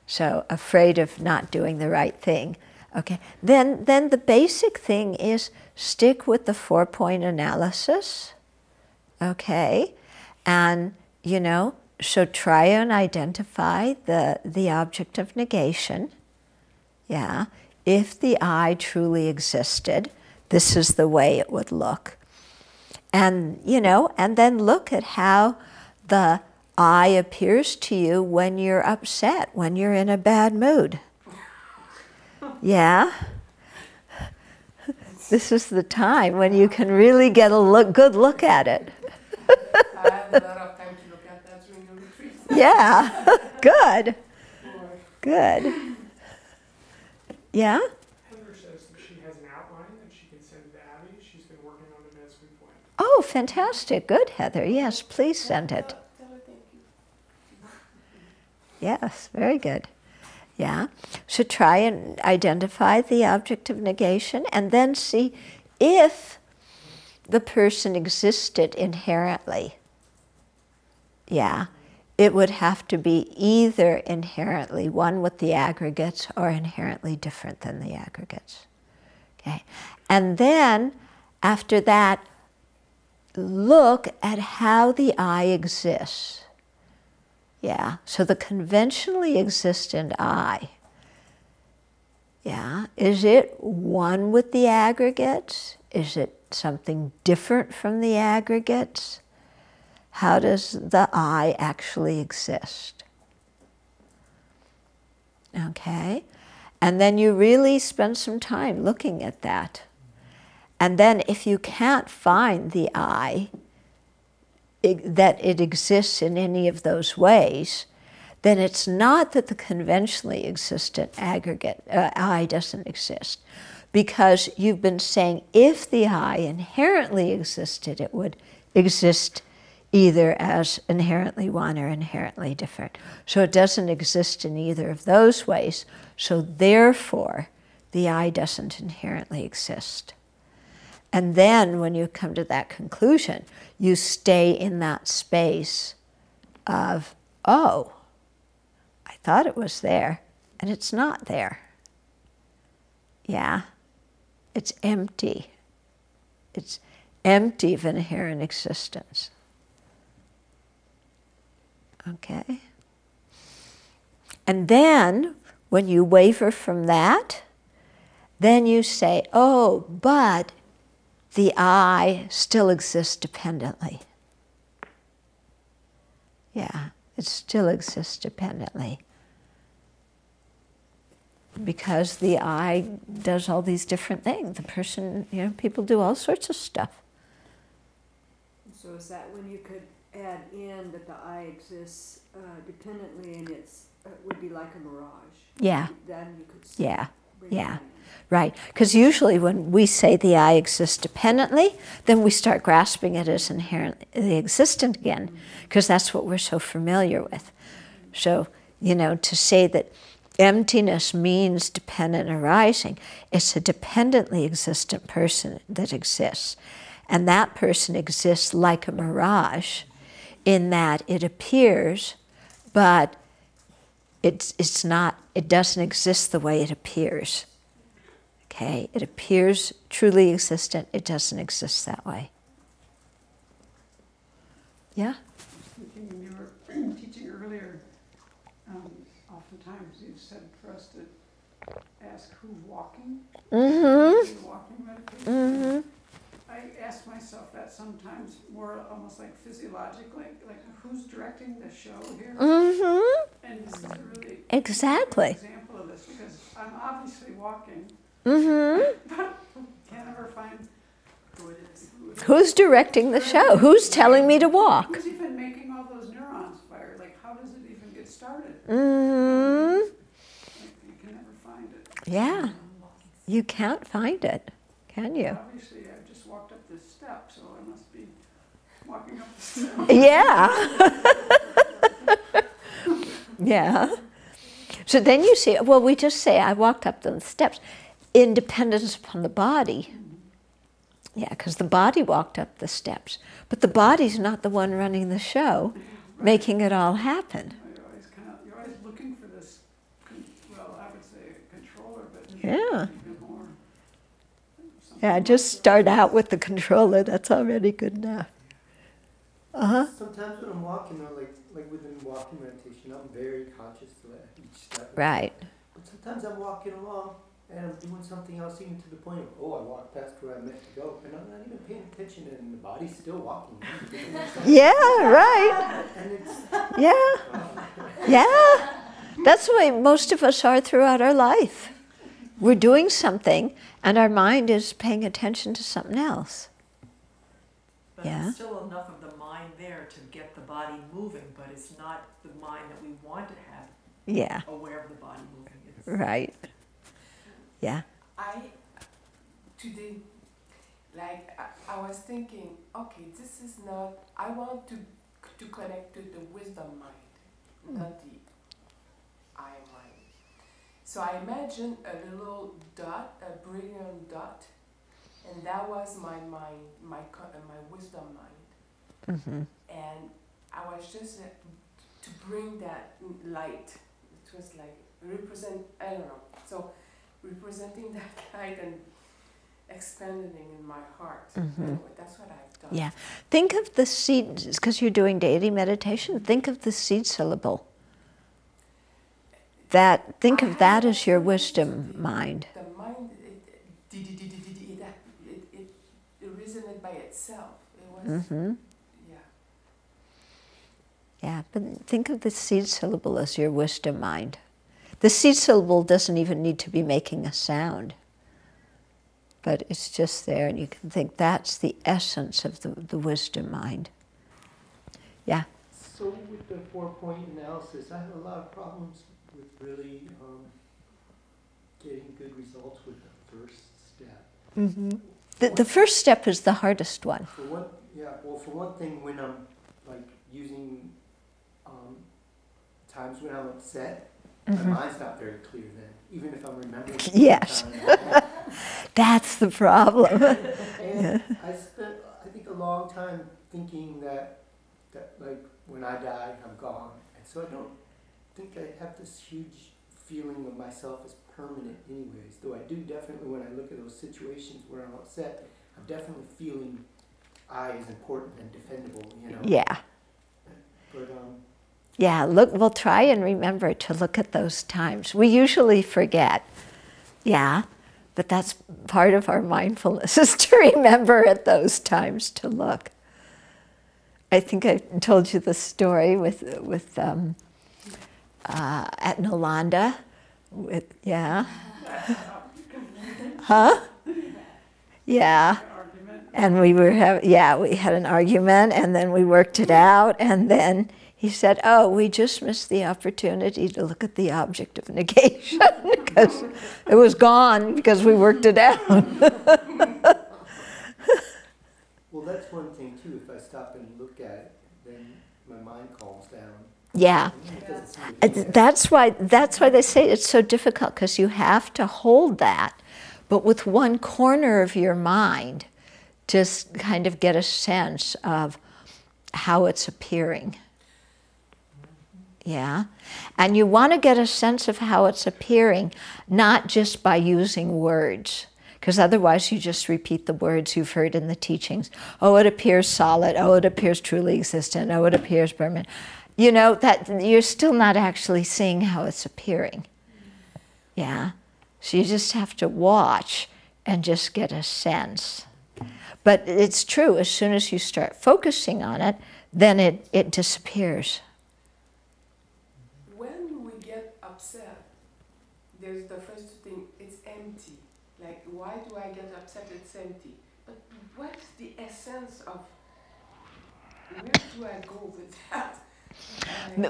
So afraid of not doing the right thing. Okay, then the basic thing is stick with the 4-point analysis, okay? And, you know, so try and identify the object of negation, yeah? If the I truly existed, this is the way it would look. And, you know, and then look at how the I appears to you when you're upset, when you're in a bad mood. Yeah? This is the time when you can really get a good look at it. I had a lot of time to look at that during the retreat. Yeah, good. Good. Yeah? Heather says that she has an outline that she can send to Abbey. She's been working on it as we went. Oh, fantastic. Good, Heather. Yes, please send it. Tell her thank you. Yes, very good. Yeah, so try and identify the object of negation and then see if the person existed inherently. Yeah, it would have to be either inherently one with the aggregates or inherently different than the aggregates. Okay, and then after that, look at how the I exists. Yeah, so the conventionally existent I, yeah, is it one with the aggregates? Is it something different from the aggregates? How does the I actually exist? Okay, and then you really spend some time looking at that. And then if you can't find the I, that it exists in any of those ways, then it's not that the conventionally existent aggregate I doesn't exist. Because you've been saying if the I inherently existed, it would exist either as inherently one or inherently different. So it doesn't exist in either of those ways, so therefore the I doesn't inherently exist. And then when you come to that conclusion, you stay in that space of, oh, I thought it was there, and it's not there. Yeah, it's empty. It's empty of inherent existence. Okay? And then, when you waver from that, then you say, oh, but the I still exists dependently. Yeah, it still exists dependently. Because the I does all these different things. The person, you know, people do all sorts of stuff. So is that when you could add in that the I exists dependently and it would be like a mirage? Yeah. Then you could Yeah. bring Yeah. that in. Right, because usually when we say the I exists dependently, then we start grasping it as inherently existent again, because that's what we're so familiar with. So, you know, to say that emptiness means dependent arising, it's a dependently existent person that exists. And that person exists like a mirage in that it appears, but it's not, it doesn't exist the way it appears. Okay, it appears truly existent, it doesn't exist that way. Yeah? Thinking you were teaching earlier, oftentimes you said for us to ask who's walking. Mm-hmm. Walking meditation. Mm-hmm. I ask myself that sometimes more almost like physiologically, like who's directing the show here? Mm-hmm. And this is a really Exactly. good example of this because I'm obviously walking, Mm-hmm. but can't ever find who it is. Who's directing the show? Who's telling me to walk? Who's even making all those neurons fire? Like, how does it even get started? Mm-hmm. Like, you can never find it. Yeah. You can't find it, can you? Obviously, I just walked up this step, so I must be walking up the step. Yeah. Yeah. So then you see, well, we just say, I walked up the steps. Independence upon the body. Yeah, because the body walked up the steps. But the body's not the one running the show, making it all happen. You're always looking for this, well, I would say controller, but Yeah. even more. Yeah, just start out with the controller. That's already good enough. Uh-huh. Sometimes when I'm walking, like within walking meditation, I'm very conscious of each step. Right. But sometimes I'm walking along and I'm doing something else, even to the point of, oh, I walked past where I meant to go, and I'm not even paying attention, and the body's still walking. Yeah, right. And it's Yeah. Yeah. That's the way most of us are throughout our life. We're doing something, and our mind is paying attention to something else. But Yeah. there's still enough of the mind there to get the body moving, but it's not the mind that we want to have Yeah. aware of the body moving. It's Right. Yeah. Today, like I was thinking, okay, this is not, I want to connect to the wisdom mind, not the I mind. So I imagined a little dot, a brilliant dot, and that was my mind, my wisdom mind. Mm-hmm. And I was just to bring that light. It was like I don't know. So representing that light and expanding in my heart. Mm-hmm. Anyway, that's what I've done. Yeah. Think of the seed, because you're doing deity meditation, think of the seed syllable. Think of that as your wisdom mind. The mind, it resonated by itself. It was, Mm-hmm. yeah. Yeah, but think of the seed syllable as your wisdom mind. The seed syllable doesn't even need to be making a sound, but it's just there, and you can think that's the essence of the wisdom mind. Yeah. So with the 4-point analysis, I have a lot of problems with really getting good results with the first step. Mm-hmm. The first step is the hardest one. For one thing, when I'm like using times when I'm upset, Mm-hmm. my mind's not very clear then, even if I'm remembering. Yes. That's the problem. And I spent, I think, a long time thinking that like when I die, I'm gone, and so I don't think I have this huge feeling of myself as permanent, anyways. Though I do definitely, when I look at those situations where I'm upset, I'm definitely feeling I is important and defendable, you know. Yeah. But Yeah, we'll try and remember to look at those times. We usually forget. Yeah, but that's part of our mindfulness, is to remember at those times to look. I think I told you the story with at Nalanda. Yeah. Huh? Yeah. And we had an argument, and then we worked it out, and then he said, oh, we just missed the opportunity to look at the object of negation because it was gone because we worked it out. well, that's one thing too. If I stop and look at it, then my mind calms down. Yeah. That's why they say it's so difficult, because you have to hold that, but with one corner of your mind, just kind of get a sense of how it's appearing. Yeah, and you want to get a sense of how it's appearing, not just by using words, because otherwise you just repeat the words you've heard in the teachings. Oh, it appears solid. Oh, it appears truly existent. Oh, it appears permanent. You know, that you're still not actually seeing how it's appearing. Yeah, so you just have to watch and just get a sense. But it's true, as soon as you start focusing on it, then it disappears. When we get upset, there's the first thing, it's empty. Like, why do I get upset? It's empty. But what's the essence of, where do I go with that?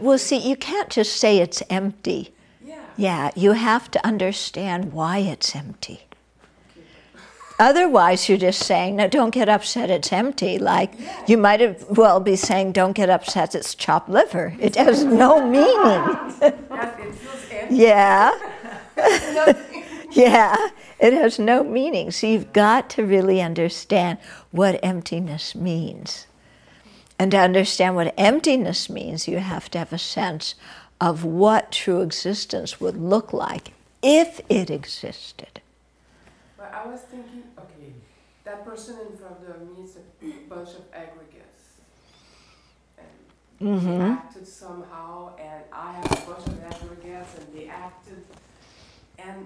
Well, see, you can't just say it's empty. Yeah. Yeah, you have to understand why it's empty. Otherwise, you're just saying, no, don't get upset, it's empty. Like, you might as well be saying, don't get upset, it's chopped liver. It has no meaning. It feels empty. Yeah. Yeah, it has no meaning. So you've got to really understand what emptiness means. And to understand what emptiness means, you have to have a sense of what true existence would look like if it existed. But I was thinking, okay, that person in front of me is a bunch of aggregates. And they acted somehow, and I have a bunch of aggregates, and they acted, and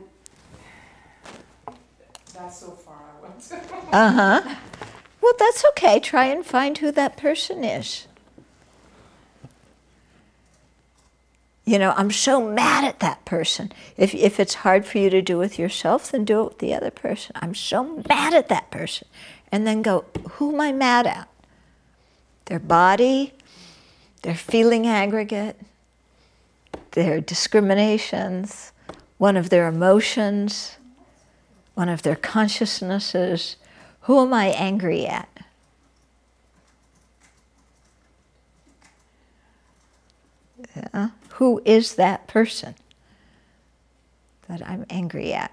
that's so far I went. Well, that's okay. Try and find who that person is. You know, I'm so mad at that person. If it's hard for you to do with yourself, then do it with the other person. I'm so mad at that person. And then go, who am I mad at? Their body, their feeling aggregate, their discriminations, one of their emotions, one of their consciousnesses. Who am I angry at? Yeah. Who is that person that I'm angry at?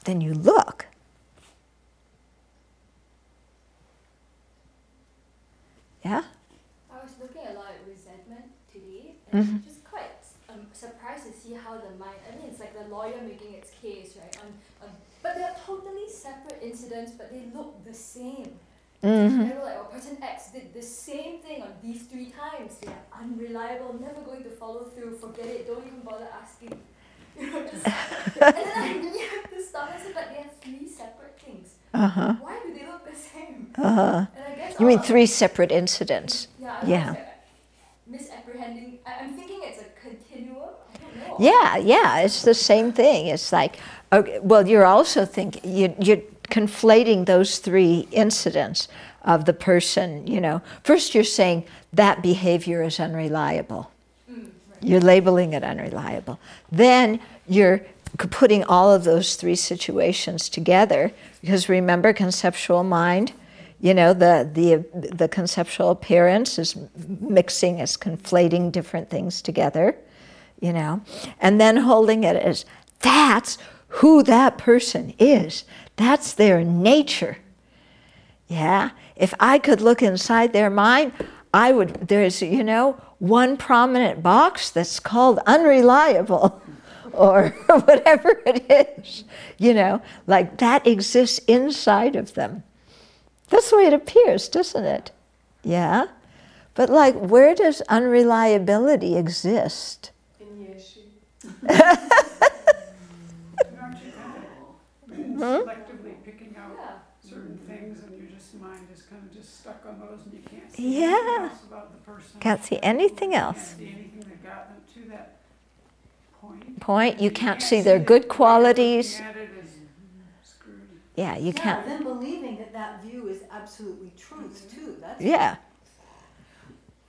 Then you look. Yeah? I was looking at a lot of resentment today, and I'm just quite surprised to see how the mind, I mean, it's like the lawyer making its case, right? But they're totally separate incidents, but they look the same. They were like, oh, person X did the same thing on these 3 times. They're unreliable, never going to follow through, forget it, don't even bother asking. You know, just, and then I really have to stop and say, but they have 3 separate things. Why do they look the same? And I guess You mean 3 separate incidents? Yeah. Yeah. Misapprehending. I'm thinking it's a continuum. I don't know. Yeah, it's the same thing. It's like, okay, well, you're also thinking, you're conflating those 3 incidents of the person, you know. First you're saying that behavior is unreliable. Right. You're labeling it unreliable. Then you're putting all of those 3 situations together, because remember, conceptual mind, you know, the conceptual appearance is mixing, is conflating different things together, you know, and then holding it as that's who that person is. That's their nature. Yeah? If I could look inside their mind, I would, there's, you know, one prominent box that's called unreliable or whatever it is, you know, like that exists inside of them. That's the way it appears, doesn't it? Yeah? But like, where does unreliability exist? In Yeshu. Aren't you kind of selectively picking out certain things, and your just mind is kind of just stuck on those, and you can't see anything else about the person. Can't see anything else. Can't see anything that got them to that Point. You can't see their good qualities. Looking at it is screwed. Yeah, you can't. Then believing that that view is absolutely truth too. That's Yeah.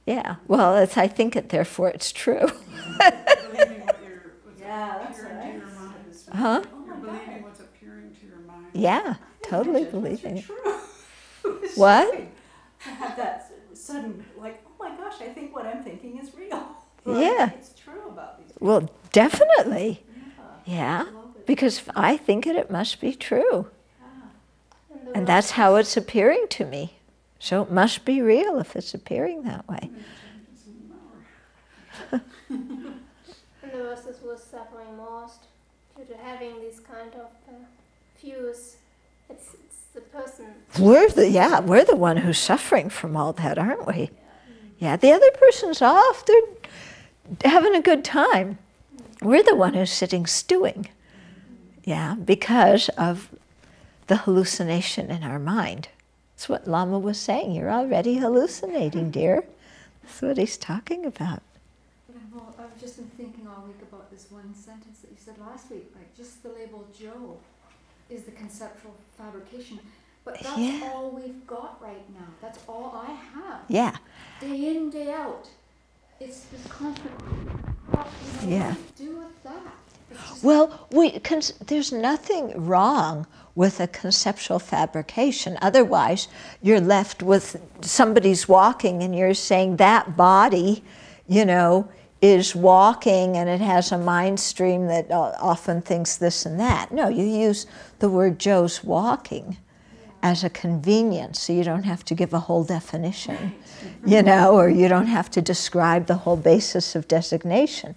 Yeah. Well, it's, I think it, therefore it's true. Believing what's that's appearing right. to your mind. Huh? Oh You're my believing God. what's appearing to your mind. Yeah, totally Imagine believing that's it. true. It's What? shocking to have that sudden, like, oh my gosh, I think what I'm thinking is real. Yeah. It's true about these people. Well, definitely. Yeah. Yeah. I love it. Because if I think it, it must be true. Yeah. And that's how it's appearing to me. So it must be real if it's appearing that way. And the verses was suffering most due to having these kind of views. It's the person. We're the one who's suffering from all that, aren't we? Yeah, the other person's off. They're having a good time. We're the one who's sitting stewing. Yeah, because of the hallucination in our mind. That's what Lama was saying. You're already hallucinating, dear. That's what he's talking about. Well, I've just been thinking all week about this one sentence that you said last week, like just the label Joe is the conceptual fabrication. But that's all we've got right now. That's all I have. Yeah. Day in, day out. It's this constant, what do you do with that? Well, there's nothing wrong with a conceptual fabrication. Otherwise, you're left with somebody's walking and you're saying that body, you know, is walking and it has a mind stream that often thinks this and that. No, you use the word Joe's walking as a convenience, so you don't have to give a whole definition, you know, or you don't have to describe the whole basis of designation.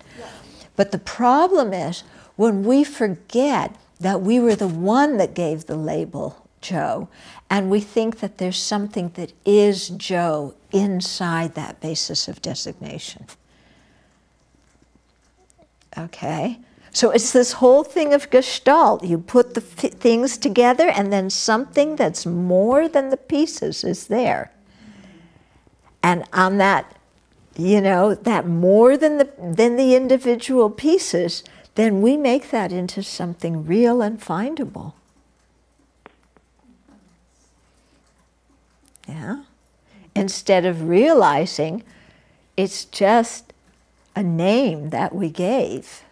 But the problem is when we forget that we were the one that gave the label Joe, and we think that there's something that is Joe inside that basis of designation. Okay? So it's this whole thing of Gestalt. You put the things together and then something that's more than the pieces is there. And on that, you know, that more than the individual pieces, then we make that into something real and findable. Yeah? Instead of realizing it's just a name that we gave.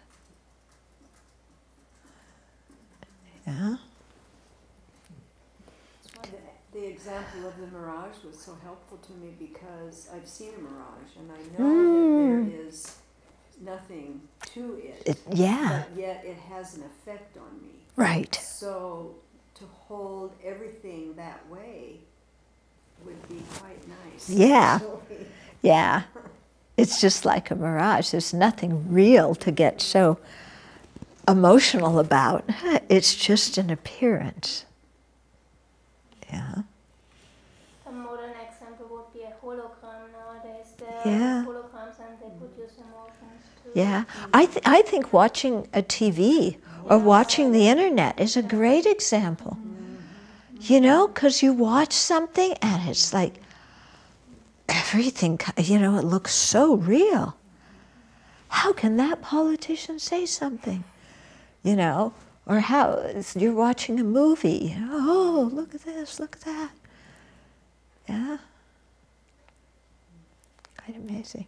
Yeah. The example of the mirage was so helpful to me because I've seen a mirage and I know that there is nothing to it. But yet it has an effect on me. Right. So to hold everything that way would be quite nice. Yeah. Actually. Yeah. It's just like a mirage. There's nothing real to get so emotional about. It's just an appearance. Yeah. A modern example would be a hologram nowadays. There are holograms and they produce emotions too. Yeah. I think watching a TV or watching the internet is a great example. You know, because you watch something and it's like everything, you know, it looks so real. How can that politician say something? You know, or how you're watching a movie. Oh, look at this, look at that. Yeah. Quite amazing.